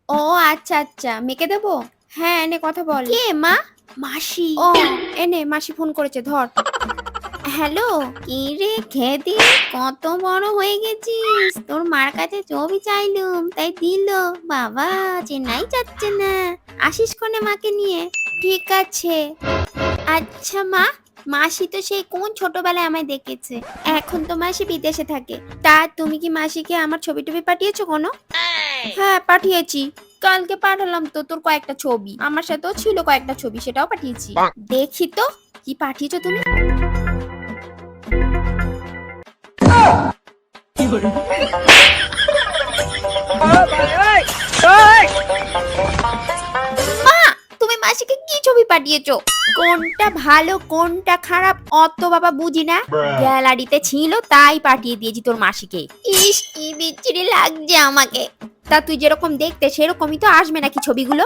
ও আচ্ছা আচ্ছা, মেকে দেবো। হ্যাঁ এনে কথা বল। কে মা? মাসি। ও এনে মাসি ফোন করেছে, ধর। হ্যালো, কি রে খেদি, কত বড় হয়ে গেছিস, তোর মার কাছে ছবি চাইলুম তাই দিল। বাবা, চেন্নাই যাচ্ছে না, আসিস কোনে মাকে নিয়ে? ঠিক আছে। আচ্ছা মা, মাসি তো সেই কোন ছোটবেলায় আমায় দেখেছে, এখন তো মাসি বিদেশে থাকে। তা তুমি কি মাসিকে আমার ছবি টবি পাঠিয়েছো কোনো? হ্যাঁ পাঠিয়েছি, কালকে পাঠালাম তো তোর কয়েকটা ছবি, আমার সাথেও ছিল কয়েকটা ছবি, সেটাও পাঠিয়েছি। দেখি তো কি পাঠিয়েছো তুমি। মা, তুমি মাসিকে কি ছবি পাঠিয়েছো? কোনটা ভালো কোনটা খারাপ অত বাবা বুঝি না, গ্যালারিতে ছিল তাই পাঠিয়ে দিয়েছি তোর মাসিকে। ইস কি বিচ্ছিরি লাগছে আমাকে। তা তুই যেরকম দেখতে সেরকমই তো আসবে নাকি ছবিগুলো?